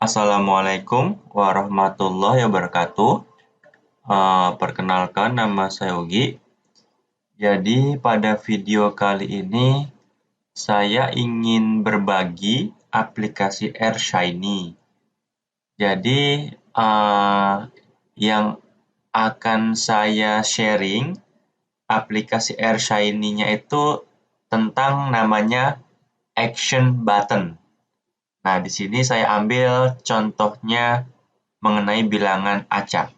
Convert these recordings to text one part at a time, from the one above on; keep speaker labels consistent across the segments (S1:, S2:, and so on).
S1: Assalamualaikum warahmatullahi wabarakatuh. Perkenalkan, nama saya Ugi. Jadi pada video kali ini saya ingin berbagi aplikasi AirShiny. Jadi yang akan saya sharing aplikasi AirShiny-nya itu tentang namanya Action Button. Nah, di sini saya ambil contohnya mengenai bilangan acak.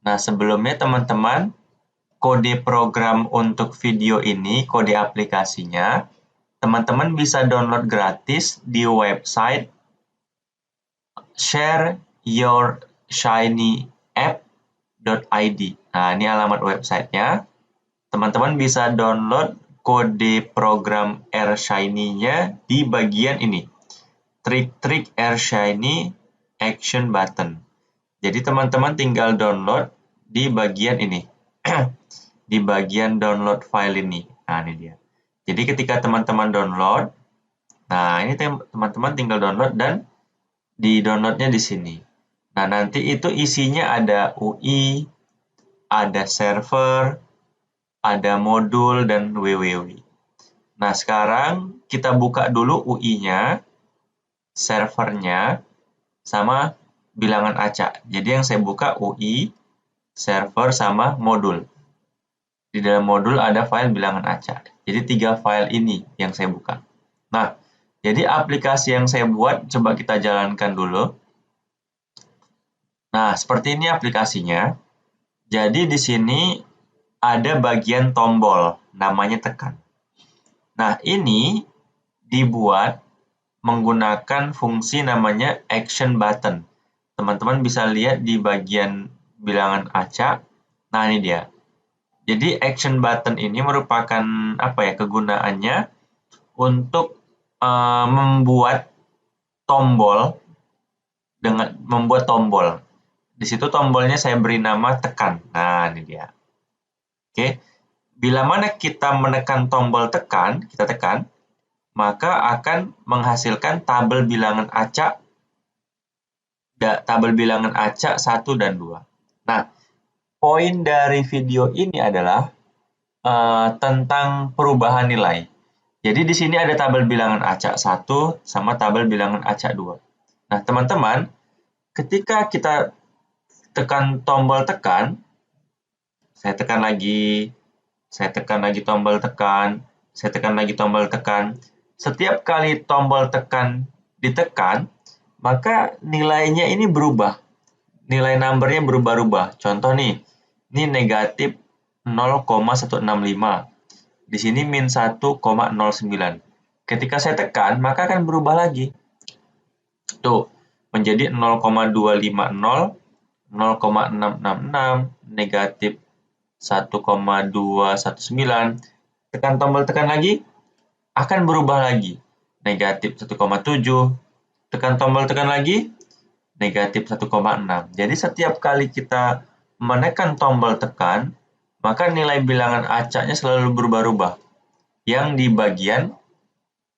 S1: Nah, sebelumnya teman-teman, kode program untuk video ini, kode aplikasinya, teman-teman bisa download gratis di website shareyourshinyapp.id. Nah, ini alamat websitenya. Teman-teman bisa download kode program AirShiny-nya di bagian ini. Trik-trik AirShiny Action Button. Jadi teman-teman tinggal download di bagian ini. Di bagian download file ini. Nah, ini dia. Jadi ketika teman-teman download, nah ini teman-teman tinggal download dan di downloadnya di sini. Nah, nanti itu isinya ada UI, ada server, ada modul, dan www. Nah, sekarang kita buka dulu UI-nya, servernya, sama bilangan acak. Jadi yang saya buka UI, server, sama modul. Di dalam modul ada file bilangan acak. Jadi 3 file ini yang saya buka. Nah, jadi aplikasi yang saya buat, coba kita jalankan dulu. Nah, seperti ini aplikasinya. Jadi di sini ada bagian tombol, namanya tekan. Nah, ini dibuat menggunakan fungsi namanya action button. Teman-teman bisa lihat di bagian bilangan acak. Nah, ini dia. Jadi action button ini merupakan kegunaannya untuk membuat tombol Di situ tombolnya saya beri nama tekan. Nah, ini dia. Oke. Bila mana kita menekan tombol tekan, kita tekan, maka akan menghasilkan tabel bilangan acak 1 dan 2. Nah, poin dari video ini adalah tentang perubahan nilai. Jadi di sini ada tabel bilangan acak 1 sama tabel bilangan acak 2. Nah, teman-teman, ketika kita tekan tombol tekan, saya tekan lagi tombol tekan, saya tekan lagi tombol tekan. Setiap kali tombol tekan ditekan, maka nilainya ini berubah. Nilai numbernya berubah-ubah. Contoh nih, ini negatif 0,165. Di sini min 1,09. Ketika saya tekan, maka akan berubah lagi. Tuh, menjadi 0,250, 0,666, negatif 1,219. Tekan tombol tekan lagi, akan berubah lagi. Negatif 1,7. Tekan tombol tekan lagi, negatif 1,6. Jadi setiap kali kita menekan tombol tekan, maka nilai bilangan acaknya selalu berubah-ubah. Yang di bagian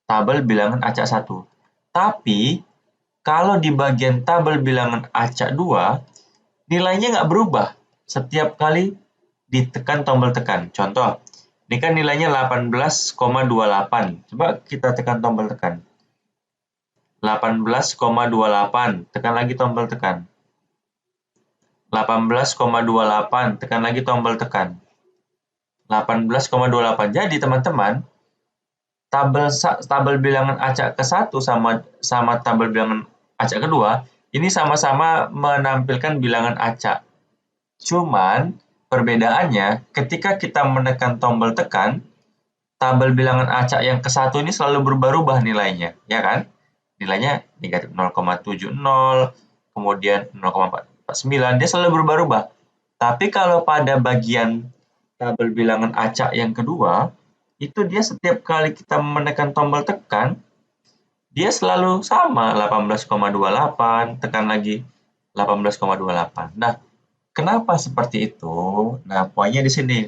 S1: tabel bilangan acak 1. Tapi, kalau di bagian tabel bilangan acak 2, nilainya nggak berubah setiap kali ditekan tombol tekan. Contoh, ini kan nilainya 18,28. Coba kita tekan tombol tekan. 18,28. Tekan lagi tombol tekan. 18,28. Tekan lagi tombol tekan. 18,28. Jadi, teman-teman, tabel bilangan acak ke-1 sama tabel bilangan acak kedua, ini sama-sama menampilkan bilangan acak. Cuman, perbedaannya, ketika kita menekan tombol tekan, tabel bilangan acak yang ke-1 ini selalu berubah-ubah nilainya, ya kan? Nilainya negatif 0,70, kemudian 0,449, dia selalu berubah-ubah. Tapi kalau pada bagian tabel bilangan acak yang kedua, itu dia setiap kali kita menekan tombol tekan, dia selalu sama, 18,28, tekan lagi 18,28. Nah, kenapa seperti itu? Nah, poinnya di sini.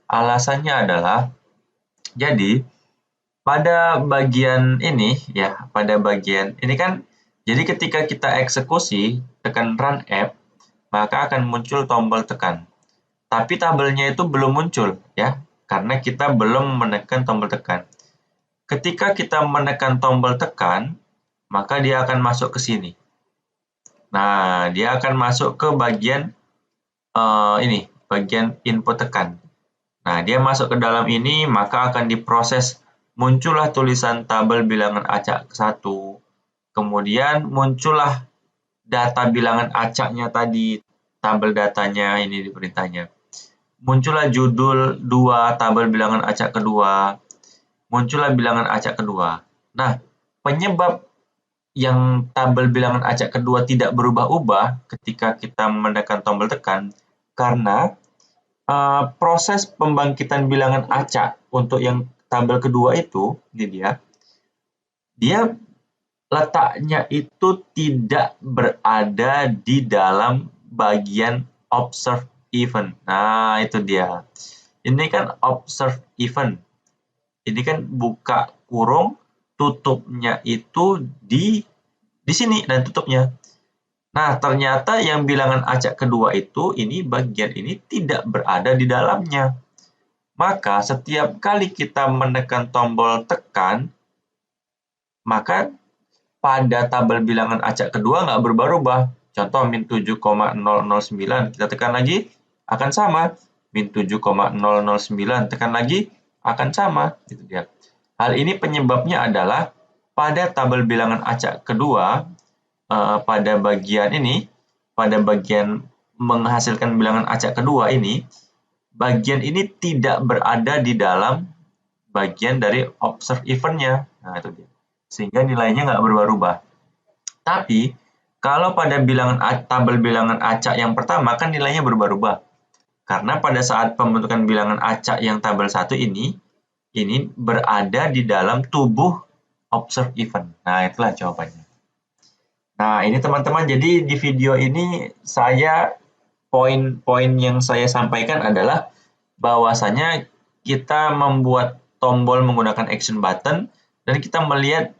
S1: Alasannya adalah, jadi pada bagian ini kan Jadi ketika kita eksekusi, tekan Run App, maka akan muncul tombol tekan. Tapi tabelnya itu belum muncul, ya, karena kita belum menekan tombol tekan. Ketika kita menekan tombol tekan, maka dia akan masuk ke sini. Nah, dia akan masuk ke bagian ini, bagian input tekan. Nah, dia masuk ke dalam ini, maka akan diproses. Muncullah tulisan tabel bilangan acak ke-1. Kemudian muncullah data bilangan acaknya tadi, tabel datanya ini di perintahnya. Muncullah judul 2 tabel bilangan acak kedua. Muncullah bilangan acak kedua. Nah, penyebab yang tabel bilangan acak kedua tidak berubah-ubah ketika kita menekan tombol tekan karena proses pembangkitan bilangan acak untuk yang tabel kedua itu, ini dia letaknya itu tidak berada di dalam bagian observe event. Nah, itu dia. Ini kan observe event. Ini kan buka kurung, tutupnya itu di sini dan tutupnya. Nah, ternyata yang bilangan acak kedua itu, ini bagian ini tidak berada di dalamnya. Maka setiap kali kita menekan tombol tekan, maka pada tabel bilangan acak kedua nggak berubah-ubah. Contoh min 7,009, kita tekan lagi, akan sama. Min 7,009, tekan lagi, akan sama. Itu dia. Hal ini penyebabnya adalah pada tabel bilangan acak kedua, pada bagian ini, pada bagian menghasilkan bilangan acak kedua ini, bagian ini tidak berada di dalam bagian dari observe event-nya. Nah, itu dia. Sehingga nilainya nggak berubah-ubah. Tapi, kalau pada tabel bilangan acak yang pertama, kan nilainya berubah-ubah. Karena pada saat pembentukan bilangan acak yang tabel 1 ini berada di dalam tubuh observe event. Nah, itulah jawabannya. Nah, ini teman-teman, jadi di video ini poin-poin yang saya sampaikan adalah bahwasanya kita membuat tombol menggunakan action button dan kita melihat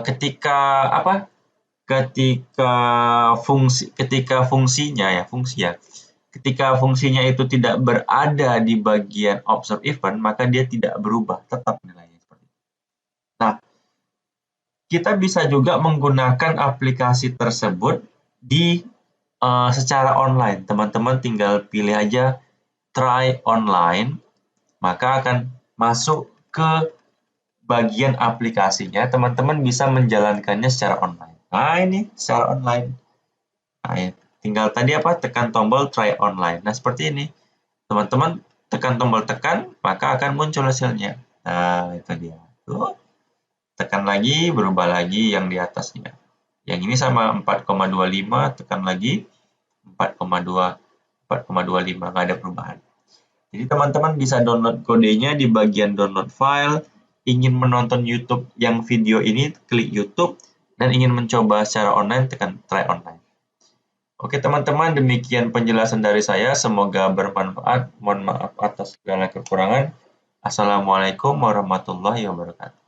S1: ketika fungsinya itu tidak berada di bagian observe event, maka dia tidak berubah, tetap nilainya seperti itu. Nah, kita bisa juga menggunakan aplikasi tersebut secara online. Teman-teman tinggal pilih aja try online, maka akan masuk ke bagian aplikasinya. Teman-teman bisa menjalankannya secara online. Nah, ini secara online. Nah, tinggal tadi tekan tombol try online. Nah, seperti ini. Teman-teman tekan tombol tekan, maka akan muncul hasilnya. Nah, itu dia. Tuh. Tekan lagi, berubah lagi yang di atasnya. Yang ini sama 4,25, tekan lagi 4,25, nggak ada perubahan. Jadi teman-teman bisa download kodenya di bagian download file. Ingin menonton YouTube yang video ini, klik YouTube. Dan ingin mencoba secara online, tekan try online. Oke teman-teman, demikian penjelasan dari saya. Semoga bermanfaat. Mohon maaf atas segala kekurangan. Assalamualaikum warahmatullahi wabarakatuh.